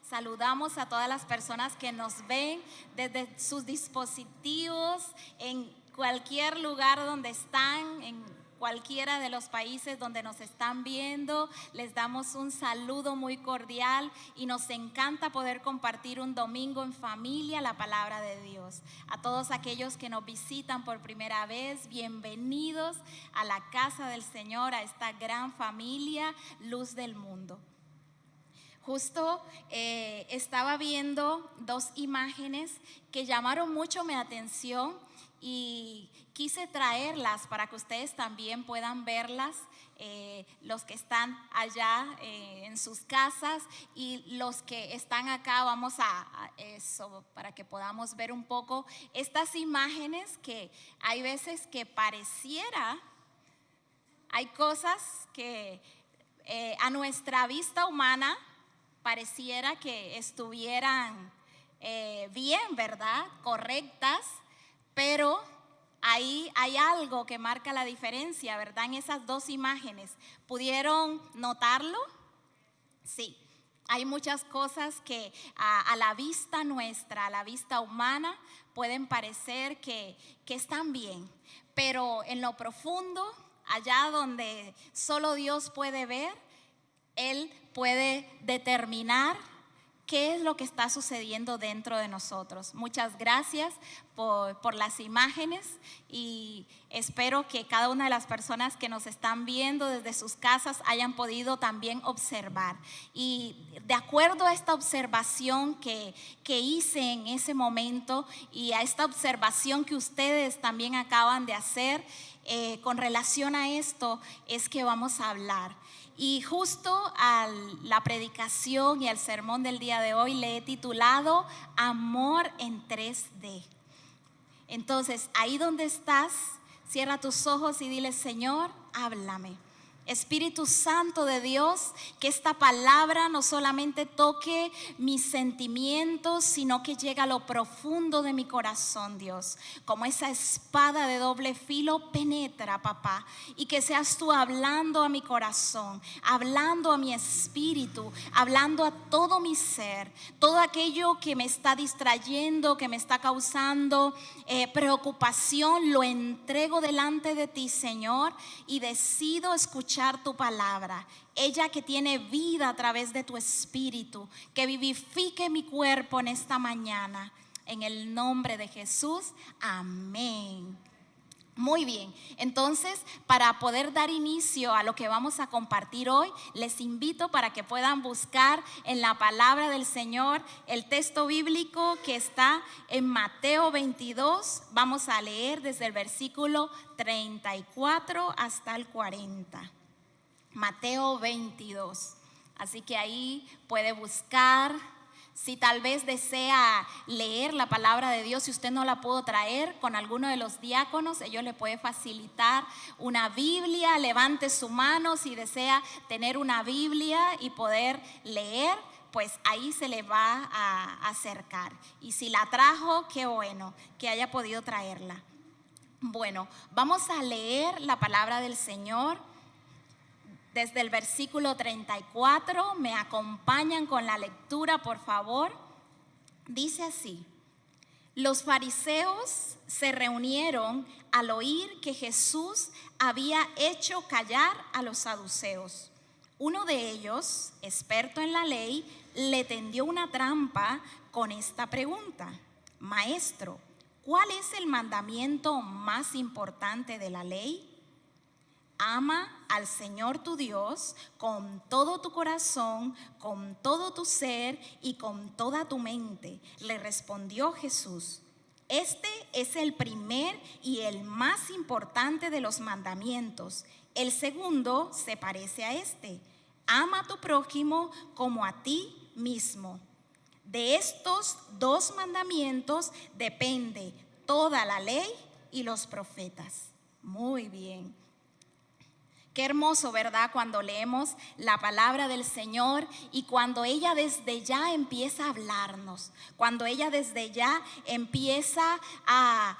Saludamos a todas las personas que nos ven desde sus dispositivos en cualquier lugar donde están, en cualquiera de los países donde nos están viendo. Les damos un saludo muy cordial y nos encanta poder compartir un domingo en familia la palabra de Dios. A todos aquellos que nos visitan por primera vez, bienvenidos a la casa del Señor, a esta gran familia, Luz del Mundo. Justo estaba viendo dos imágenes que llamaron mucho mi atención y quise traerlas para que ustedes también puedan verlas, los que están allá en sus casas y los que están acá. Vamos a eso para que podamos ver un poco estas imágenes que hay veces que pareciera, hay cosas que a nuestra vista humana pareciera que estuvieran bien, ¿verdad? Correctas, pero ahí hay algo que marca la diferencia, ¿verdad? En esas dos imágenes. ¿Pudieron notarlo? Sí. Hay muchas cosas que a la vista nuestra, a la vista humana, pueden parecer que están bien, pero en lo profundo, allá donde solo Dios puede ver, Él puede determinar qué es lo que está sucediendo dentro de nosotros. Muchas gracias por las imágenes y espero que cada una de las personas que nos están viendo desde sus casas hayan podido también observar. Y de acuerdo a esta observación que hice en ese momento y a esta observación que ustedes también acaban de hacer, con relación a esto es que vamos a hablar. Y justo a la predicación y al sermón del día de hoy le he titulado Amor en 3D. Entonces, ahí donde estás, cierra tus ojos y dile: Señor, háblame. Espíritu Santo de Dios, que esta palabra no solamente toque mis sentimientos, sino que llegue a lo profundo de mi corazón, Dios. Como esa espada de doble filo penetra, papá, y que seas tú hablando a mi corazón, hablando a mi espíritu, hablando a todo mi ser, todo aquello que me está distrayendo, que me está causando preocupación, lo entrego delante de ti, Señor, y decido escuchar tu palabra, ella que tiene vida a través de tu espíritu, que vivifique mi cuerpo en esta mañana, en el nombre de Jesús, amén. Muy bien, entonces para poder dar inicio a lo que vamos a compartir hoy, les invito para que puedan buscar en la palabra del Señor el texto bíblico que está en Mateo 22. Vamos a leer desde el versículo 34 hasta el 40. Mateo 22. Así que ahí puede buscar. Si tal vez desea leer la palabra de Dios, si usted no la pudo traer, con alguno de los diáconos, ellos le pueden facilitar una Biblia. Levante su mano si desea tener una Biblia y poder leer, pues ahí se le va a acercar. Y si la trajo, qué bueno que haya podido traerla. Bueno, vamos a leer la palabra del Señor. Desde el versículo 34, me acompañan con la lectura, por favor. Dice así: los fariseos se reunieron al oír que Jesús había hecho callar a los saduceos. Uno de ellos, experto en la ley, le tendió una trampa con esta pregunta: Maestro, ¿cuál es el mandamiento más importante de la ley? Ama al Señor tu Dios con todo tu corazón, con todo tu ser y con toda tu mente. Le respondió Jesús: este es el primer y el más importante de los mandamientos. El segundo se parece a este: ama a tu prójimo como a ti mismo. De estos dos mandamientos depende toda la ley y los profetas. Muy bien. Qué hermoso, ¿verdad? Cuando leemos la palabra del Señor y cuando ella desde ya empieza a hablarnos, cuando ella desde ya empieza a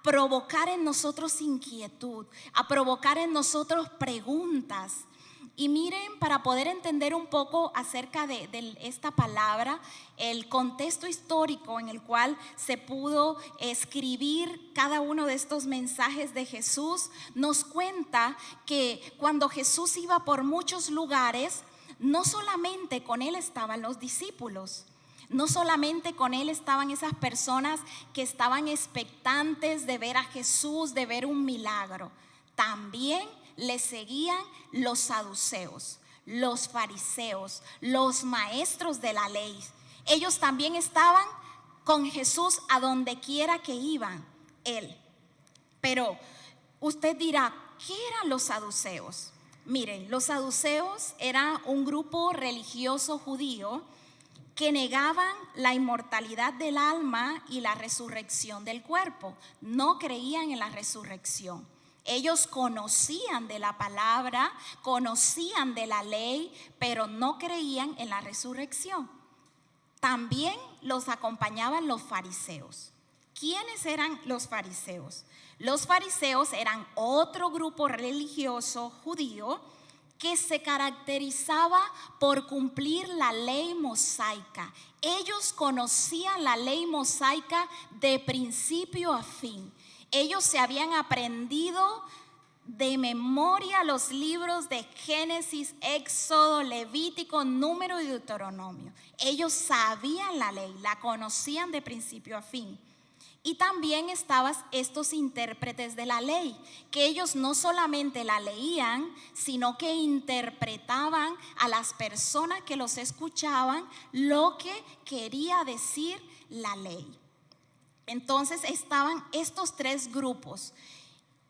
provocar en nosotros inquietud, a provocar en nosotros preguntas. Y miren, para poder entender un poco acerca de esta palabra, el contexto histórico en el cual se pudo escribir cada uno de estos mensajes de Jesús, nos cuenta que cuando Jesús iba por muchos lugares, no solamente con él estaban los discípulos, no solamente con él estaban esas personas que estaban expectantes de ver a Jesús, de ver un milagro. También le seguían los saduceos, los fariseos, los maestros de la ley. Ellos también estaban con Jesús a donde quiera que iban él. Pero usted dirá, ¿qué eran los saduceos? Miren, los saduceos eran un grupo religioso judío que negaban la inmortalidad del alma y la resurrección del cuerpo. No creían en la resurrección. Ellos conocían de la palabra, conocían de la ley, pero no creían en la resurrección. También los acompañaban los fariseos. ¿Quiénes eran los fariseos? Los fariseos eran otro grupo religioso judío que se caracterizaba por cumplir la ley mosaica. Ellos conocían la ley mosaica de principio a fin. Ellos se habían aprendido de memoria los libros de Génesis, Éxodo, Levítico, Número y Deuteronomio. Ellos sabían la ley, la conocían de principio a fin. Y también estaban estos intérpretes de la ley, que ellos no solamente la leían, sino que interpretaban a las personas que los escuchaban lo que quería decir la ley. Entonces estaban estos tres grupos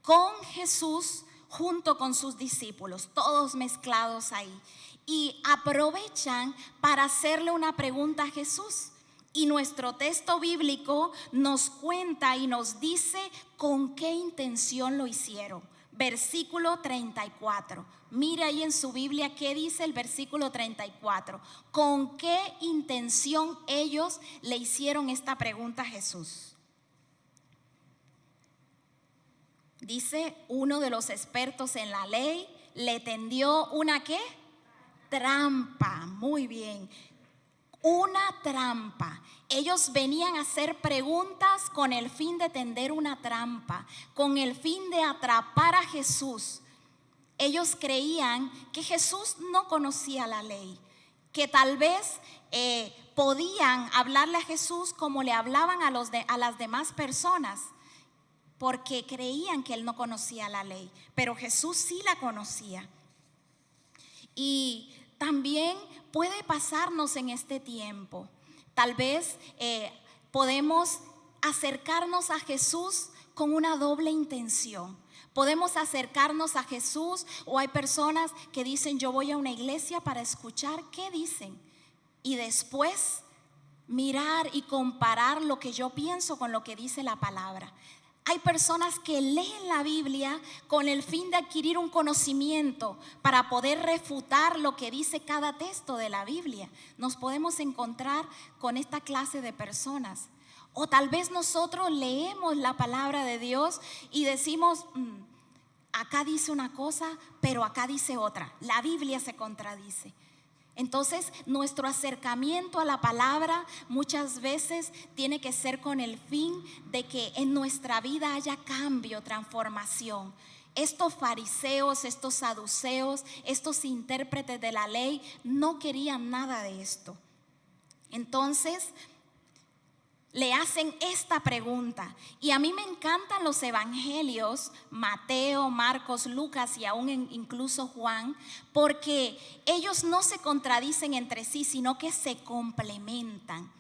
con Jesús junto con sus discípulos, todos mezclados ahí. Y aprovechan para hacerle una pregunta a Jesús. Y nuestro texto bíblico nos cuenta y nos dice con qué intención lo hicieron. Versículo 34. Mira ahí en su Biblia qué dice el versículo 34. ¿Con qué intención ellos le hicieron esta pregunta a Jesús? Dice, uno de los expertos en la ley le tendió una ¿qué? Trampa. Muy bien. Una trampa. Ellos venían a hacer preguntas con el fin de tender una trampa, con el fin de atrapar a Jesús. Ellos creían que Jesús no conocía la ley, que tal vez podían hablarle a Jesús como le hablaban a las demás personas, porque creían que él no conocía la ley, pero Jesús sí la conocía. Y también puede pasarnos en este tiempo. Tal vez podemos acercarnos a Jesús con una doble intención. Podemos acercarnos a Jesús, o hay personas que dicen, yo voy a una iglesia para escuchar qué dicen, y después mirar y comparar lo que yo pienso con lo que dice la palabra. Hay personas que leen la Biblia con el fin de adquirir un conocimiento para poder refutar lo que dice cada texto de la Biblia. Nos podemos encontrar con esta clase de personas. O tal vez nosotros leemos la palabra de Dios y decimos, acá dice una cosa, pero acá dice otra. La Biblia se contradice. Entonces, nuestro acercamiento a la palabra muchas veces tiene que ser con el fin de que en nuestra vida haya cambio, transformación. Estos fariseos, estos saduceos, estos intérpretes de la ley no querían nada de esto. Entonces, le hacen esta pregunta, y a mí me encantan los evangelios, Mateo, Marcos, Lucas y aún incluso Juan, porque ellos no se contradicen entre sí, sino que se complementan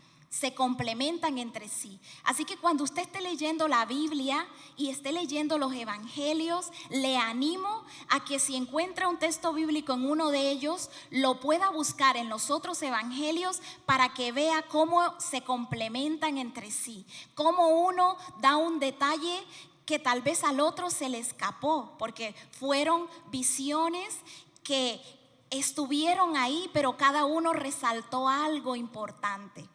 entre sí. Así que cuando usted esté leyendo la Biblia y esté leyendo los evangelios, le animo a que si encuentra un texto bíblico en uno de ellos, lo pueda buscar en los otros evangelios para que vea cómo se complementan entre sí, cómo uno da un detalle que tal vez al otro se le escapó, porque fueron visiones que estuvieron ahí, pero cada uno resaltó algo importante.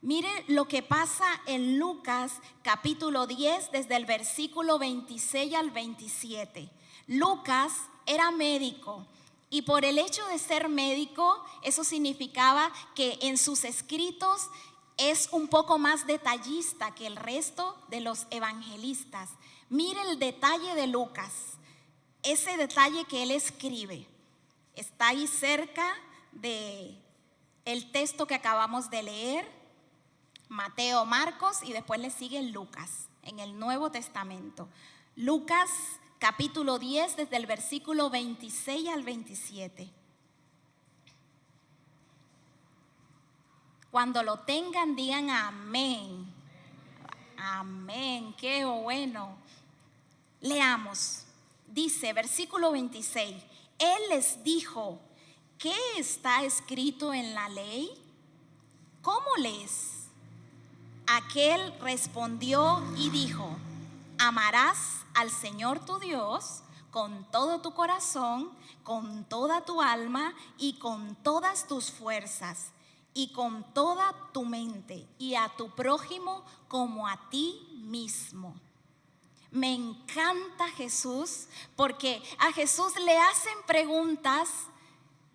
Mire lo que pasa en Lucas capítulo 10 desde el versículo 26 al 27. Lucas era médico y por el hecho de ser médico, eso significaba que en sus escritos es un poco más detallista que el resto de los evangelistas. Mire el detalle de Lucas, ese detalle que él escribe. Está ahí cerca de el texto que acabamos de leer, Mateo, Marcos, y después le sigue Lucas en el Nuevo Testamento. Lucas capítulo 10, desde el versículo 26 al 27. Cuando lo tengan, digan amén. Amén, qué bueno. Leamos. Dice, versículo 26. Él les dijo, ¿qué está escrito en la ley? ¿Cómo lees? Aquel respondió y dijo, amarás al Señor tu Dios con todo tu corazón, con toda tu alma y con todas tus fuerzas y con toda tu mente, y a tu prójimo como a ti mismo. Me encanta Jesús, porque a Jesús le hacen preguntas,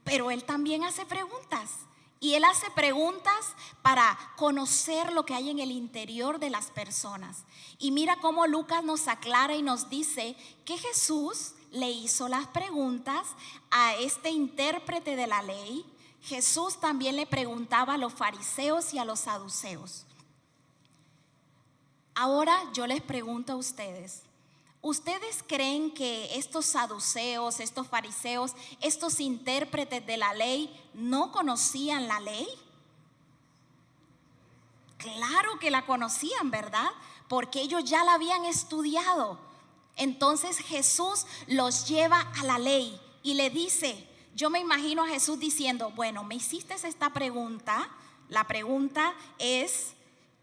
pero Él también hace preguntas. Y Él hace preguntas para conocer lo que hay en el interior de las personas. Y mira cómo Lucas nos aclara y nos dice que Jesús le hizo las preguntas a este intérprete de la ley. Jesús también le preguntaba a los fariseos y a los saduceos. Ahora yo les pregunto a ustedes, ¿ustedes creen que estos saduceos, estos fariseos, estos intérpretes de la ley no conocían la ley? Claro que la conocían, ¿verdad? Porque ellos ya la habían estudiado. Entonces Jesús los lleva a la ley y le dice, yo me imagino a Jesús diciendo, bueno, me hiciste esta pregunta. La pregunta es,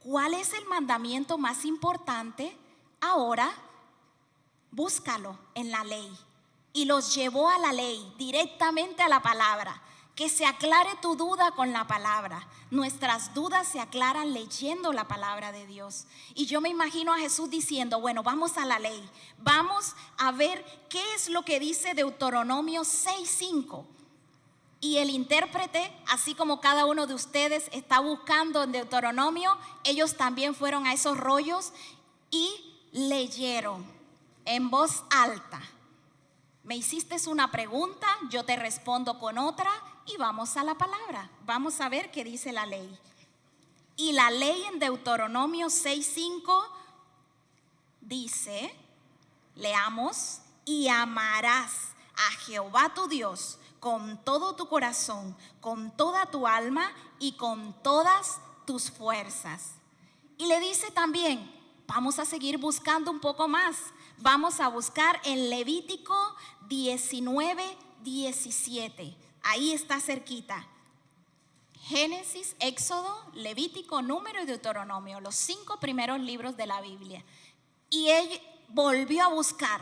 ¿cuál es el mandamiento más importante? Ahora, búscalo en la ley. Y los llevó a la ley, directamente a la palabra. Que se aclare tu duda con la palabra. Nuestras dudas se aclaran leyendo la palabra de Dios. Y yo me imagino a Jesús diciendo, bueno, vamos a la ley. Vamos a ver qué es lo que dice Deuteronomio 6:5. Y el intérprete, así como cada uno de ustedes está buscando en Deuteronomio, ellos también fueron a esos rollos y leyeron en voz alta. Me hiciste una pregunta, yo te respondo con otra y vamos a la palabra. Vamos a ver qué dice la ley. Y la ley en Deuteronomio 6:5 dice, leamos, y amarás a Jehová tu Dios con todo tu corazón, con toda tu alma y con todas tus fuerzas. Y le dice también, vamos a seguir buscando un poco más. Vamos a buscar en Levítico 19:17. Ahí está cerquita. Génesis, Éxodo, Levítico, Número y Deuteronomio, los 5 primeros libros de la Biblia. Y él volvió a buscar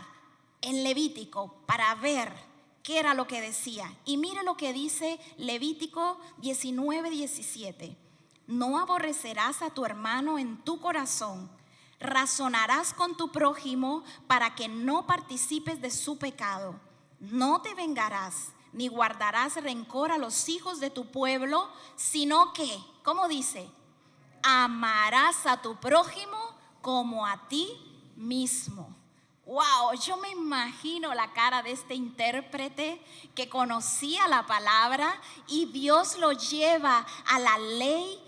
en Levítico para ver qué era lo que decía. Y mire lo que dice Levítico 19:17. No aborrecerás a tu hermano en tu corazón. Razonarás con tu prójimo para que no participes de su pecado. No te vengarás, ni guardarás rencor a los hijos de tu pueblo, sino que, ¿cómo dice? Amarás a tu prójimo como a ti mismo. Wow, yo me imagino la cara de este intérprete que conocía la palabra y Dios lo lleva a la ley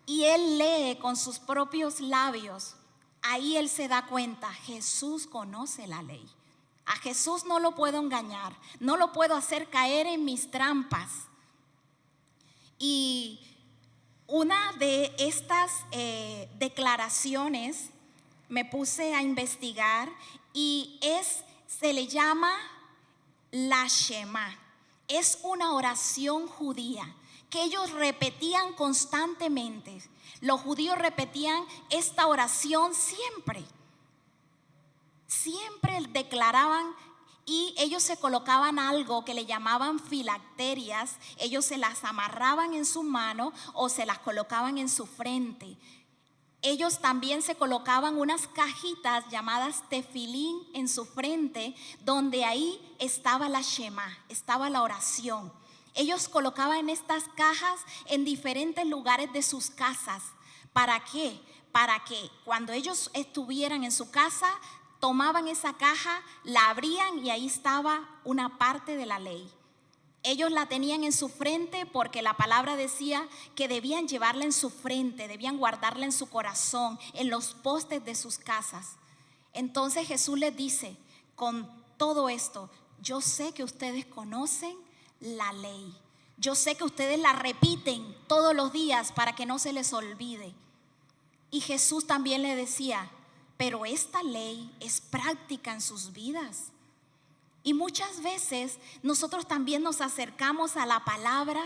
y él lee con sus propios labios. Ahí él se da cuenta, Jesús conoce la ley. A Jesús no lo puedo engañar, no lo puedo hacer caer en mis trampas. Y una de estas declaraciones me puse a investigar y se le llama la Shema. Es una oración judía que ellos repetían constantemente. Los judíos repetían esta oración siempre. Siempre declaraban y ellos se colocaban algo que le llamaban filacterias. Ellos se las amarraban en su mano o se las colocaban en su frente. Ellos también se colocaban unas cajitas llamadas tefilín en su frente, donde ahí estaba la Shema, estaba la oración. Ellos colocaban estas cajas en diferentes lugares de sus casas. ¿Para qué? Para que cuando ellos estuvieran en su casa, tomaban esa caja, la abrían y ahí estaba una parte de la ley. Ellos la tenían en su frente porque la palabra decía que debían llevarla en su frente, debían guardarla en su corazón, en los postes de sus casas. Entonces Jesús les dice, con todo esto, yo sé que ustedes conocen la ley. Yo sé que ustedes la repiten todos los días para que no se les olvide. Y Jesús también le decía, pero esta ley es práctica en sus vidas. Y muchas veces nosotros también nos acercamos a la palabra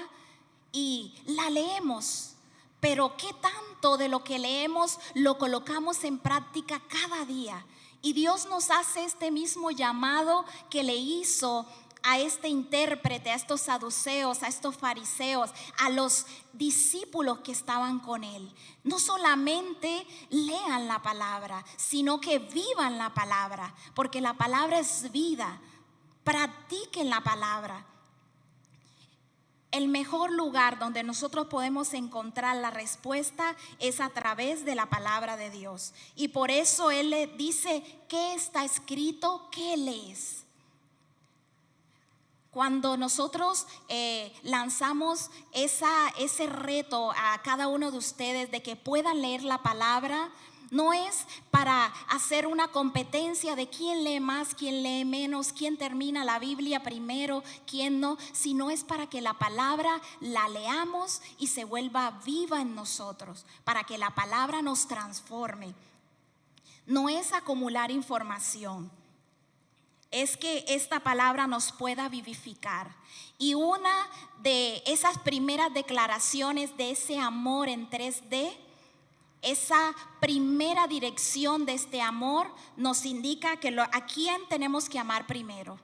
y la leemos, pero ¿qué tanto de lo que leemos lo colocamos en práctica cada día? Y Dios nos hace este mismo llamado que le hizo a este intérprete, a estos saduceos, a estos fariseos, a los discípulos que estaban con él. No solamente lean la palabra, sino que vivan la palabra, porque la palabra es vida. Practiquen la palabra. El mejor lugar donde nosotros podemos encontrar la respuesta es a través de la palabra de Dios. Y por eso Él le dice, ¿qué está escrito? ¿Qué lees? Cuando nosotros lanzamos ese reto a cada uno de ustedes de que puedan leer la palabra, no es para hacer una competencia de quién lee más, quién lee menos, quién termina la Biblia primero, quién no, sino es para que la palabra la leamos y se vuelva viva en nosotros, para que la palabra nos transforme. No es acumular información, es que esta palabra nos pueda vivificar. Y una de esas primeras declaraciones de ese amor en 3D, esa primera dirección de este amor nos indica que a quién tenemos que amar primero.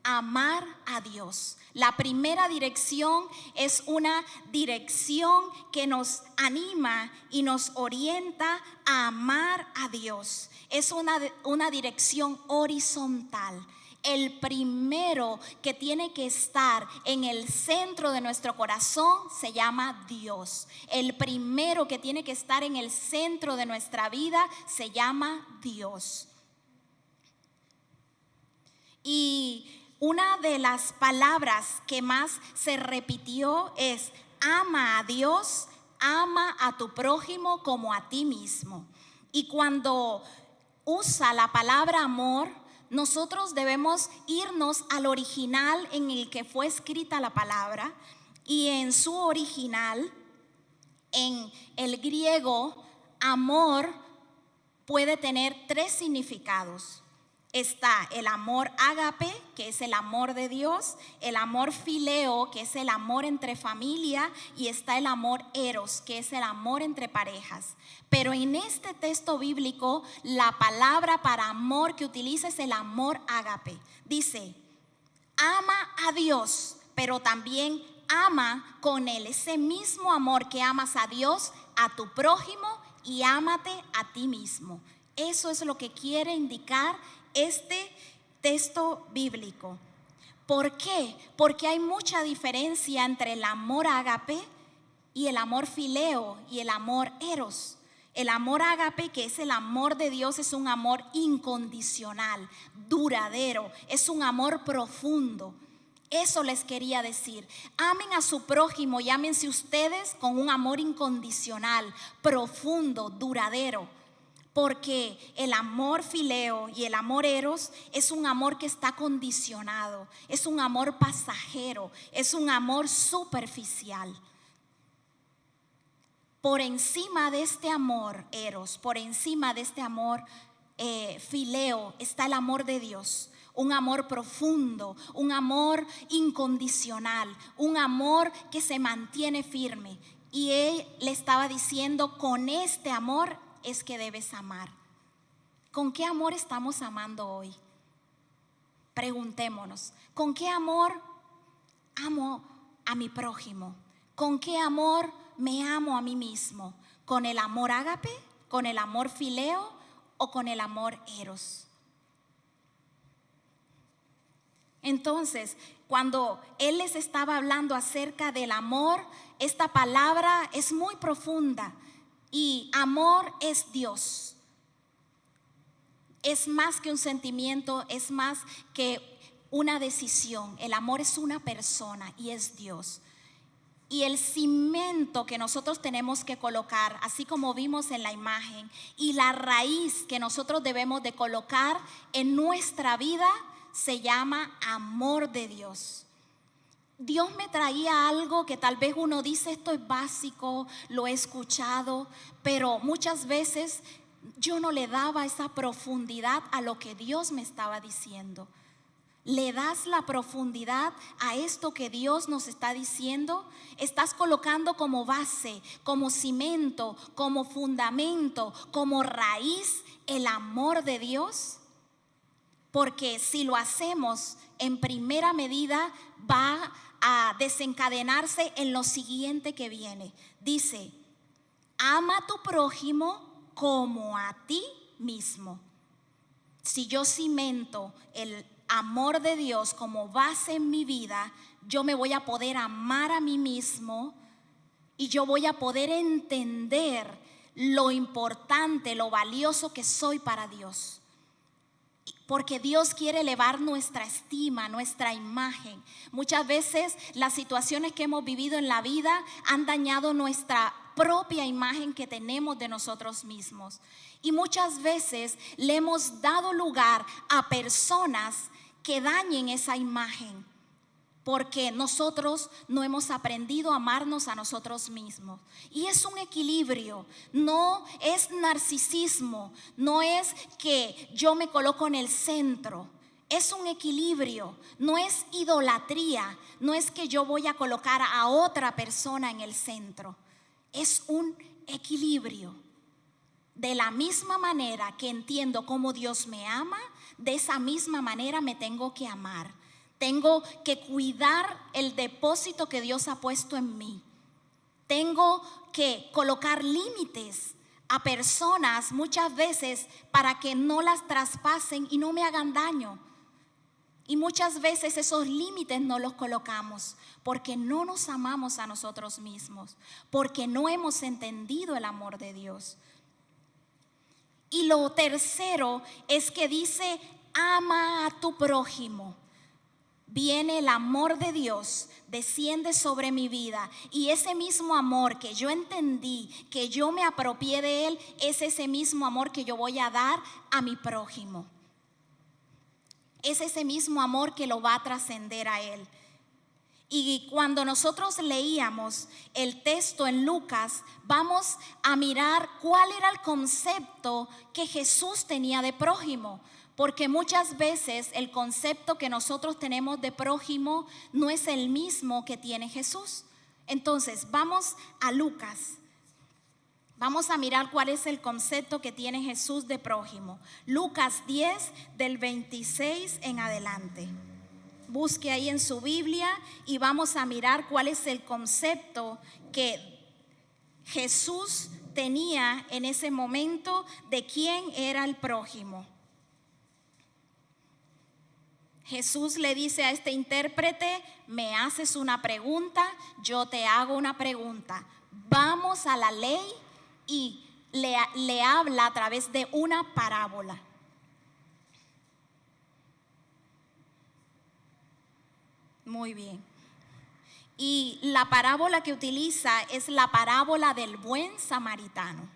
Amar a Dios. La primera dirección es una dirección que nos anima y nos orienta a amar a Dios. Es una dirección horizontal. El primero que tiene que estar en el centro de nuestro corazón se llama Dios. El primero que tiene que estar en el centro de nuestra vida se llama Dios. Y una de las palabras que más se repitió es: ama a Dios, ama a tu prójimo como a ti mismo. Y cuando usa la palabra amor, nosotros debemos irnos al original en el que fue escrita la palabra. Y en su original, en el griego, amor puede tener 3 significados. Está el amor ágape, que es el amor de Dios, el amor fileo, que es el amor entre familia, y está el amor eros, que es el amor entre parejas. Pero en este texto bíblico, la palabra para amor que utiliza es el amor ágape. Dice, ama a Dios, pero también ama con él ese mismo amor que amas a Dios, a tu prójimo, y ámate a ti mismo. Eso es lo que quiere indicar este texto bíblico. ¿Por qué? Porque hay mucha diferencia entre el amor ágape y el amor fileo y el amor eros. El amor ágape, que es el amor de Dios, es un amor incondicional, duradero, es un amor profundo. Eso les quería decir. Amen a su prójimo y ámense ustedes con un amor incondicional, profundo, duradero. Porque el amor fileo y el amor eros es un amor que está condicionado, es un amor pasajero, es un amor superficial. Por encima de este amor eros, por encima de este amor fileo, está el amor de Dios. Un amor profundo, un amor incondicional, un amor que se mantiene firme. Y él le estaba diciendo, con este amor es que debes amar. ¿Con qué amor estamos amando hoy? Preguntémonos, ¿con qué amor amo a mi prójimo? ¿Con qué amor me amo a mí mismo? ¿Con el amor ágape? ¿Con el amor fileo? ¿O con el amor eros? Entonces, cuando Él les estaba hablando acerca del amor, esta palabra es muy profunda. Y amor es Dios. Es más que un sentimiento, es más que una decisión. El amor es una persona y es Dios. Y el cimiento que nosotros tenemos que colocar, así como vimos en la imagen, y la raíz que nosotros debemos de colocar en nuestra vida, se llama amor de Dios. Dios me traía algo que tal vez uno dice, esto es básico, lo he escuchado, pero muchas veces yo no le daba esa profundidad a lo que Dios me estaba diciendo. ¿Le das la profundidad a esto que Dios nos está diciendo? ¿Estás colocando como base, como cimento, como fundamento, como raíz el amor de Dios? Porque si lo hacemos, en primera medida va a desencadenarse en lo siguiente que viene. Dice, ama a tu prójimo como a ti mismo. Si yo cimento el amor de Dios como base en mi vida, yo me voy a poder amar a mí mismo y yo voy a poder entender lo importante, lo valioso que soy para Dios. Porque Dios quiere elevar nuestra estima, nuestra imagen. Muchas veces las situaciones que hemos vivido en la vida han dañado nuestra propia imagen que tenemos de nosotros mismos. Y muchas veces le hemos dado lugar a personas que dañen esa imagen, porque nosotros no hemos aprendido a amarnos a nosotros mismos. Y es un equilibrio, no es narcisismo, no es que yo me coloco en el centro. Es un equilibrio, no es idolatría, no es que yo voy a colocar a otra persona en el centro. Es un equilibrio. De la misma manera que entiendo cómo Dios me ama, de esa misma manera me tengo que amar. Tengo que cuidar el depósito que Dios ha puesto en mí. Tengo que colocar límites a personas muchas veces para que no las traspasen y no me hagan daño. Y muchas veces esos límites no los colocamos porque no nos amamos a nosotros mismos, porque no hemos entendido el amor de Dios. Y lo tercero es que dice, ama a tu prójimo. Viene el amor de Dios, desciende sobre mi vida, y ese mismo amor que yo entendí, que yo me apropié de él, es ese mismo amor que yo voy a dar a mi prójimo. Es ese mismo amor que lo va a trascender a él. Y cuando nosotros leíamos el texto en Lucas, vamos a mirar cuál era el concepto que Jesús tenía de prójimo. Porque muchas veces el concepto que nosotros tenemos de prójimo no es el mismo que tiene Jesús. Entonces, vamos a Lucas. Vamos a mirar cuál es el concepto que tiene Jesús de prójimo. Lucas 10, del 26 en adelante. Busque ahí en su Biblia y vamos a mirar cuál es el concepto que Jesús tenía en ese momento de quién era el prójimo. Jesús le dice a este intérprete, me haces una pregunta, yo te hago una pregunta. Vamos a la ley y le habla a través de una parábola. Muy bien. Y la parábola que utiliza es la parábola del buen samaritano.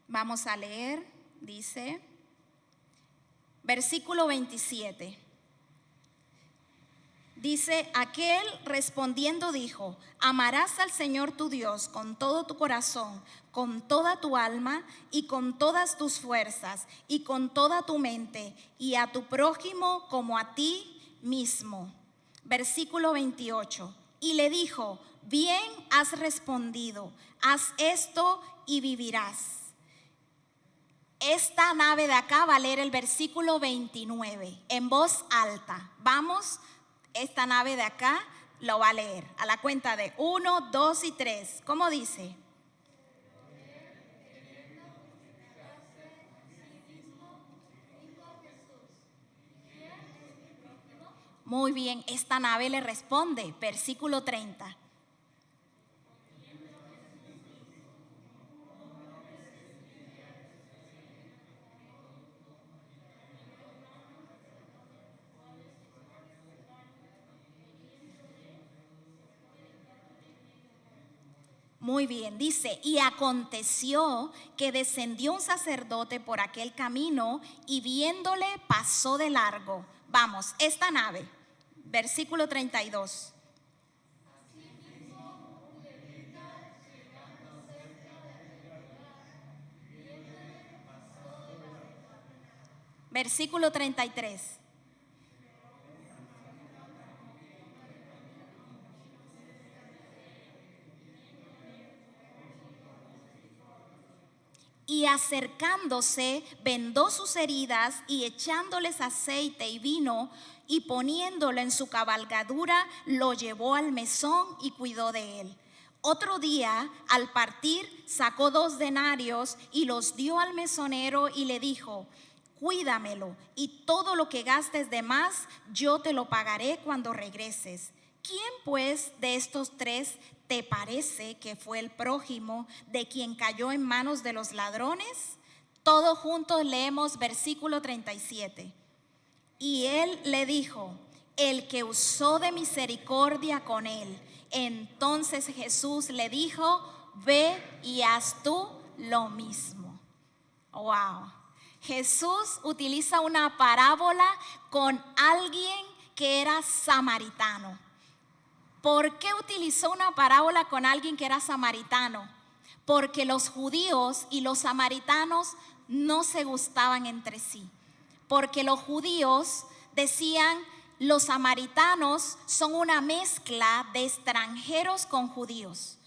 Vamos a leer, dice, versículo 27. Dice, aquel respondiendo dijo, amarás al Señor tu Dios con todo tu corazón, con toda tu alma y con todas tus fuerzas y con toda tu mente, y a tu prójimo como a ti mismo. Versículo 28. Y le dijo, bien has respondido, haz esto y vivirás. Esta nave de acá va a leer el versículo 29 en voz alta. Vamos, esta nave de acá lo va a leer. A la cuenta de 1, 2 y 3. ¿Cómo dice? Muy bien, esta nave le responde, versículo 30. Muy bien, dice, y aconteció que descendió un sacerdote por aquel camino y viéndole pasó de largo. Vamos, esta nave, versículo 32. Versículo 33. Y acercándose, vendó sus heridas y echándoles aceite y vino y poniéndolo en su cabalgadura, lo llevó al mesón y cuidó de él. Otro día, al partir, sacó 2 denarios y los dio al mesonero y le dijo: cuídamelo, y todo lo que gastes de más, yo te lo pagaré cuando regreses. ¿Quién pues de estos 3 te parece que fue el prójimo de quien cayó en manos de los ladrones? Todos juntos leemos versículo 37. Y él le dijo: el que usó de misericordia con él. Entonces Jesús le dijo: ve y haz tú lo mismo. Wow. Jesús utiliza una parábola con alguien que era samaritano. ¿Por qué utilizó una parábola con alguien que era samaritano? Porque los judíos y los samaritanos no se gustaban entre sí. Porque los judíos decían: los samaritanos son una mezcla de extranjeros con judíos.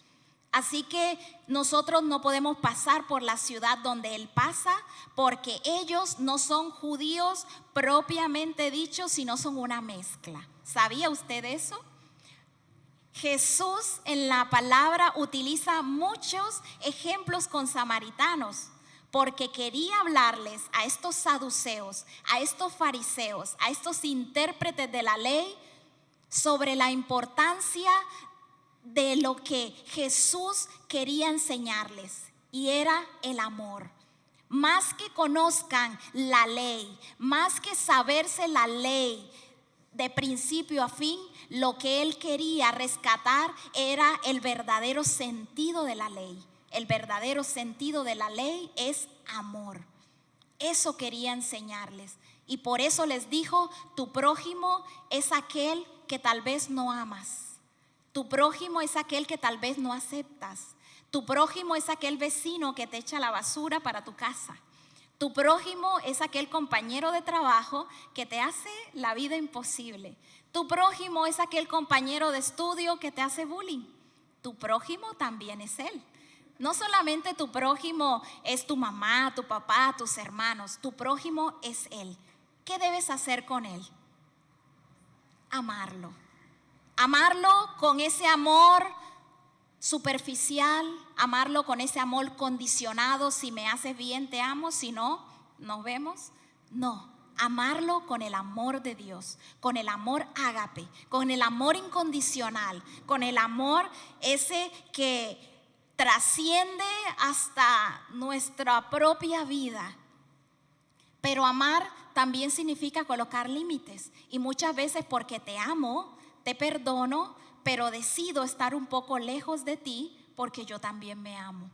Así que nosotros no podemos pasar por la ciudad donde Él pasa, porque ellos no son judíos propiamente dicho, sino son una mezcla. ¿Sabía usted eso? Jesús en la palabra utiliza muchos ejemplos con samaritanos, porque quería hablarles a estos saduceos, a estos fariseos, a estos intérpretes de la ley, sobre la importancia de lo que Jesús quería enseñarles, y era el amor. Más que conozcan la ley, más que saberse la ley de principio a fin, lo que él quería rescatar era el verdadero sentido de la ley. El verdadero sentido de la ley es amor. Eso quería enseñarles. Y por eso les dijo: tu prójimo es aquel que tal vez no amas. Tu prójimo es aquel que tal vez no aceptas. Tu prójimo es aquel vecino que te echa la basura para tu casa. Tu prójimo es aquel compañero de trabajo que te hace la vida imposible. Tu prójimo es aquel compañero de estudio que te hace bullying. Tu prójimo también es él. No solamente tu prójimo es tu mamá, tu papá, tus hermanos. Tu prójimo es él. ¿Qué debes hacer con él? Amarlo. Amarlo con ese amor superficial, amarlo con ese amor condicionado: si me haces bien te amo, si no, nos vemos. No, amarlo con el amor de Dios, con el amor ágape, con el amor incondicional, con el amor ese que trasciende hasta nuestra propia vida. Pero amar también significa colocar límites, y muchas veces porque te amo, te perdono, pero decido estar un poco lejos de ti porque yo también me amo.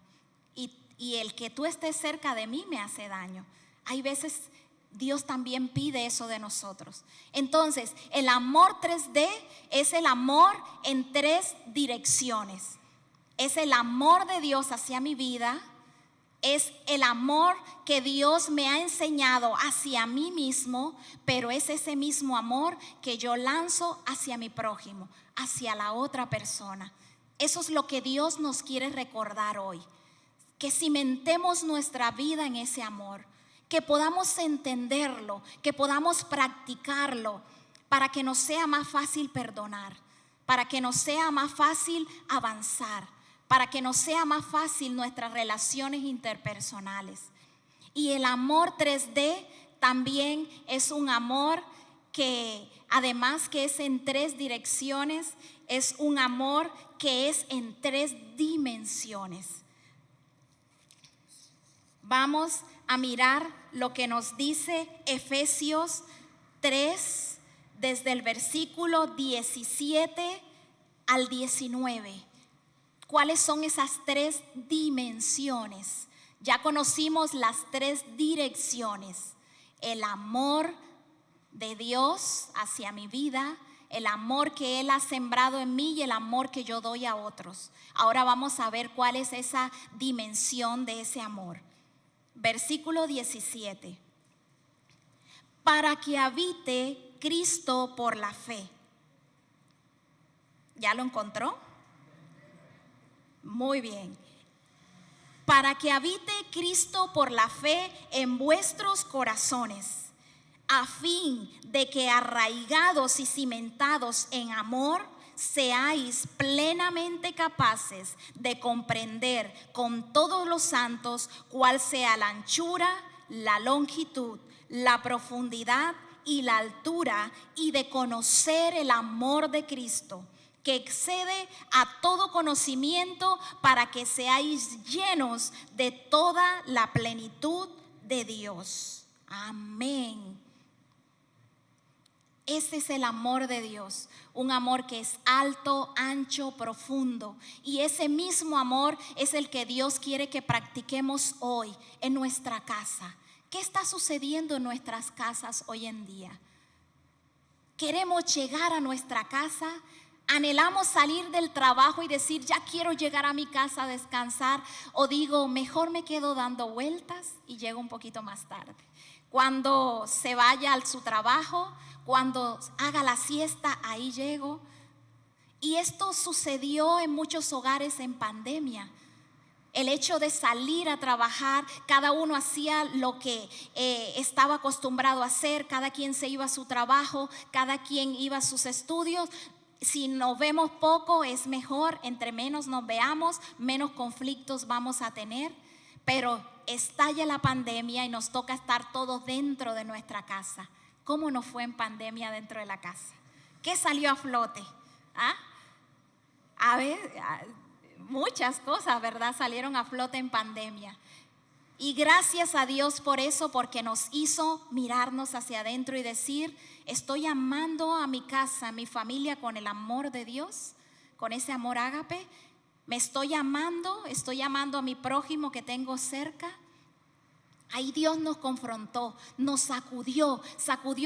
Y el que tú estés cerca de mí me hace daño. Hay veces Dios también pide eso de nosotros. Entonces, el amor 3D es el amor en 3 direcciones. Es el amor de Dios hacia mi vida. Es el amor que Dios me ha enseñado hacia mí mismo, pero es ese mismo amor que yo lanzo hacia mi prójimo, hacia la otra persona. Eso es lo que Dios nos quiere recordar hoy, que cimentemos nuestra vida en ese amor, que podamos entenderlo, que podamos practicarlo para que nos sea más fácil perdonar. para que nos sea más fácil avanzar, para que nos sea más fácil nuestras relaciones interpersonales. Y el amor 3D también es un amor que, además que es en 3 direcciones, es un amor que es en 3 dimensiones. Vamos a mirar lo que nos dice Efesios 3, desde el versículo 17 al 19. ¿Cuáles son esas 3 dimensiones? Ya conocimos las 3 direcciones: el amor de Dios hacia mi vida, el amor que Él ha sembrado en mí y el amor que yo doy a otros. Ahora vamos a ver cuál es esa dimensión de ese amor. Versículo 17. Para que habite Cristo por la fe. ¿Ya lo encontró? Muy bien. Para que habite Cristo por la fe en vuestros corazones, a fin de que arraigados y cimentados en amor, seáis plenamente capaces de comprender con todos los santos cuál sea la anchura, la longitud, la profundidad y la altura, y de conocer el amor de Cristo, que excede a todo conocimiento, para que seáis llenos de toda la plenitud de Dios. Amén. Ese es el amor de Dios, un amor que es alto, ancho, profundo. Y ese mismo amor es el que Dios quiere que practiquemos hoy en nuestra casa. ¿Qué está sucediendo en nuestras casas hoy en día? Queremos llegar a nuestra casa, anhelamos salir del trabajo y decir, ya quiero llegar a mi casa a descansar, o digo, mejor me quedo dando vueltas y llego un poquito más tarde. Cuando se vaya a su trabajo, cuando haga la siesta, ahí llego. Y esto sucedió en muchos hogares en pandemia. El hecho de salir a trabajar, cada uno hacía lo que estaba acostumbrado a hacer, cada quien se iba a su trabajo, cada quien iba a sus estudios. Si nos vemos poco es mejor, entre menos nos veamos, menos conflictos vamos a tener. Pero estalla la pandemia y nos toca estar todos dentro de nuestra casa. ¿Cómo nos fue en pandemia dentro de la casa? ¿Qué salió a flote? A ver, muchas cosas, ¿verdad? Salieron a flote en pandemia. Y gracias a Dios por eso, porque nos hizo mirarnos hacia adentro y decir, estoy amando a mi casa, a mi familia con el amor de Dios, con ese amor ágape. Me estoy amando a mi prójimo que tengo cerca. Ahí Dios nos confrontó, nos sacudió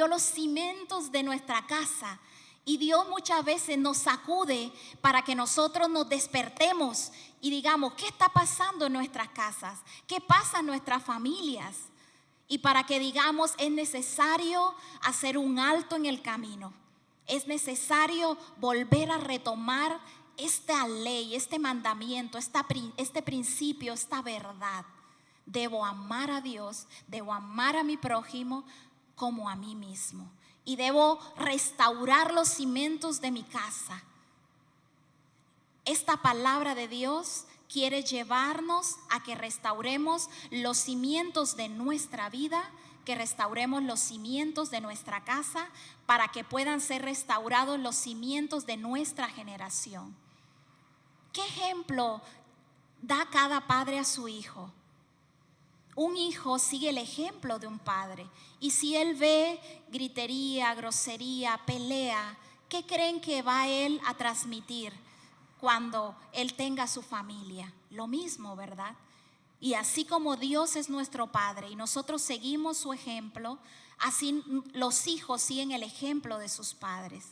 los cimientos de nuestra casa. Y Dios muchas veces nos sacude para que nosotros nos despertemos y digamos, ¿qué está pasando en nuestras casas? ¿Qué pasa en nuestras familias? Y para que digamos, es necesario hacer un alto en el camino. Es necesario volver a retomar esta ley, este mandamiento, este principio, esta verdad. Debo amar a Dios, debo amar a mi prójimo como a mí mismo. Y debo restaurar los cimientos de mi casa. Esta palabra de Dios quiere llevarnos a que restauremos los cimientos de nuestra vida, que restauremos los cimientos de nuestra casa, para que puedan ser restaurados los cimientos de nuestra generación. ¿Qué ejemplo da cada padre a su hijo? Un hijo sigue el ejemplo de un padre. Y si él ve gritería, grosería, pelea, ¿qué creen que va él a transmitir cuando él tenga su familia? Lo mismo, ¿verdad? Y así como Dios es nuestro Padre y nosotros seguimos su ejemplo, así los hijos siguen el ejemplo de sus padres.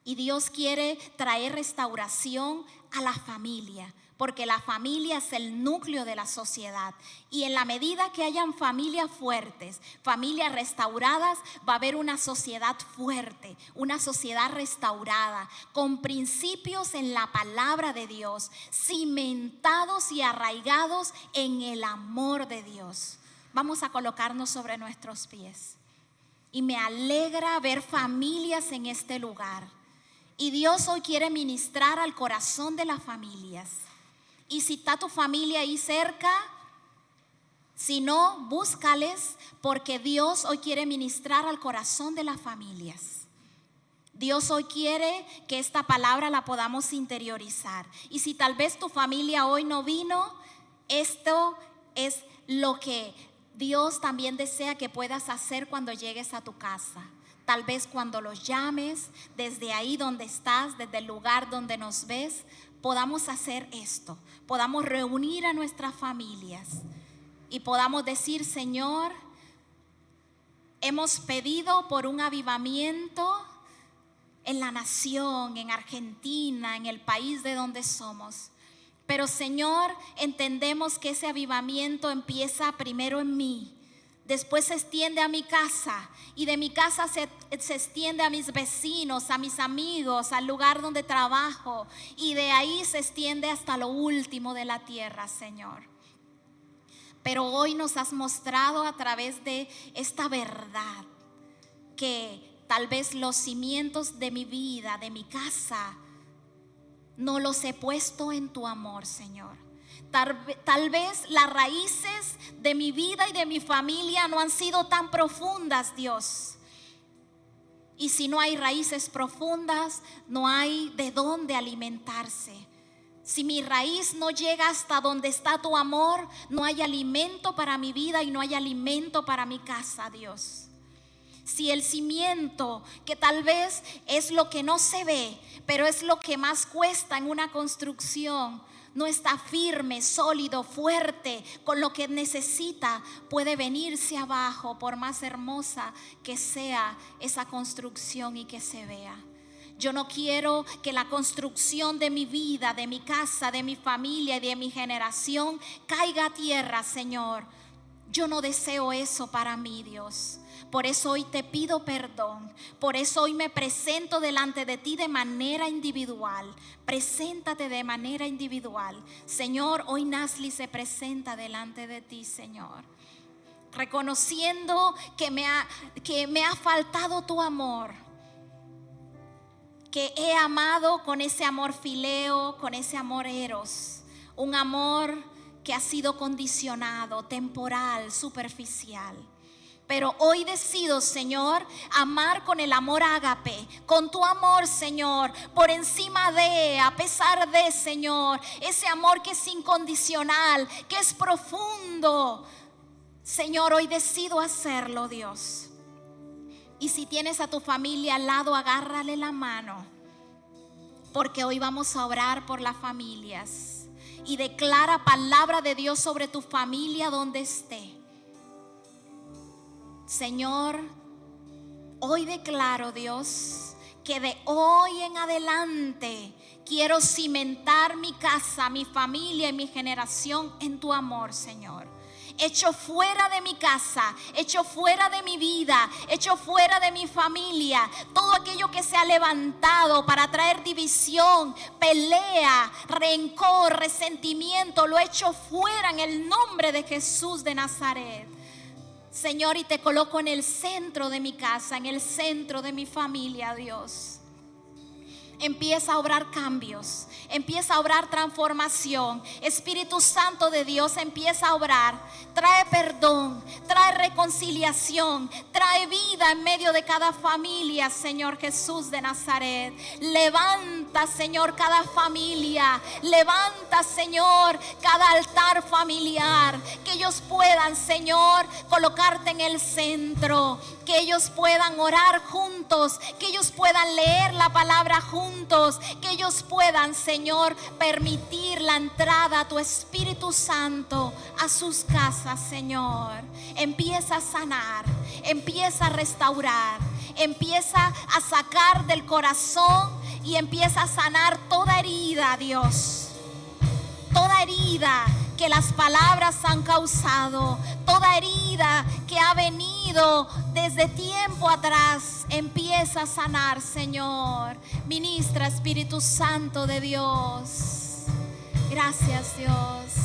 Y Dios quiere traer restauración a la familia, porque la familia es el núcleo de la sociedad. Y en la medida que hayan familias fuertes, familias restauradas, va a haber una sociedad fuerte, una sociedad restaurada, con principios en la palabra de Dios, cimentados y arraigados en el amor de Dios. Vamos a colocarnos sobre nuestros pies. Y me alegra ver familias en este lugar. Y Dios hoy quiere ministrar al corazón de las familias. Y si está tu familia ahí cerca, si no, búscales, porque Dios hoy quiere ministrar al corazón de las familias. Dios hoy quiere que esta palabra la podamos interiorizar. Y si tal vez tu familia hoy no vino, esto es lo que Dios también desea que puedas hacer cuando llegues a tu casa. Tal vez cuando los llames, desde ahí donde estás, desde el lugar donde nos ves, podamos hacer esto. Podamos reunir a nuestras familias y podamos decir: Señor, hemos pedido por un avivamiento en la nación, en Argentina, en el país de donde somos. Pero Señor, entendemos que ese avivamiento empieza primero en mí, después se extiende a mi casa, y de mi casa se extiende a mis vecinos, a mis amigos, al lugar donde trabajo, y de ahí se extiende hasta lo último de la tierra, Señor. Pero hoy nos has mostrado a través de esta verdad que tal vez los cimientos de mi vida, de mi casa, no los he puesto en tu amor, Señor. Tal vez las raíces de mi vida y de mi familia no han sido tan profundas, Dios. Y si no hay raíces profundas, no hay de dónde alimentarse. Si mi raíz no llega hasta donde está tu amor, no hay alimento para mi vida y no hay alimento para mi casa, Dios. Si el cimiento, que tal vez es lo que no se ve, pero es lo que más cuesta en una construcción, no está firme, sólido, fuerte, con lo que necesita, puede venirse abajo, por más hermosa que sea esa construcción y que se vea. Yo no quiero que la construcción de mi vida, de mi casa, de mi familia y de mi generación caiga a tierra, Señor. Yo no deseo eso para mí, Dios. Por eso hoy te pido perdón. Por eso hoy me presento delante de ti de manera individual. Preséntate de manera individual. Señor, hoy Nasli se presenta delante de ti, Señor. Reconociendo que me ha faltado tu amor. Que he amado con ese amor fileo, con ese amor eros. Un amor que ha sido condicionado, temporal, superficial. Pero hoy decido, Señor, amar con el amor ágape, con tu amor, Señor, por encima de, a pesar de, Señor, ese amor que es incondicional, que es profundo. Señor, hoy decido hacerlo, Dios. Y si tienes a tu familia al lado, agárrale la mano, porque hoy vamos a orar por las familias. Y declara palabra de Dios sobre tu familia donde esté. Señor, hoy declaro, Dios, que de hoy en adelante quiero cimentar mi casa, mi familia y mi generación en tu amor, Señor. Echo fuera de mi casa, echo fuera de mi vida, echo fuera de mi familia todo aquello que se ha levantado para traer división, pelea, rencor, resentimiento. Lo echo fuera en el nombre de Jesús de Nazaret, Señor, y te coloco en el centro de mi casa, en el centro de mi familia, Dios. Empieza a obrar cambios, empieza a obrar transformación. Espíritu Santo de Dios, empieza a obrar. Trae perdón, trae reconciliación, trae vida en medio de cada familia, Señor Jesús de Nazaret. Levanta, Señor, cada familia. Levanta, Señor, cada altar familiar. Que ellos puedan, Señor, colocarte en el centro. Que ellos puedan orar juntos, que ellos puedan leer la palabra juntos, que ellos puedan, Señor, permitir la entrada a tu Espíritu Santo a sus casas, Señor. Empieza a sanar, empieza a restaurar, empieza a sacar del corazón y empieza a sanar toda herida, Dios. Toda herida que las palabras han causado, toda herida que ha venido desde tiempo atrás, empieza a sanar, Señor. Ministra, Espíritu Santo de Dios. Gracias, Dios.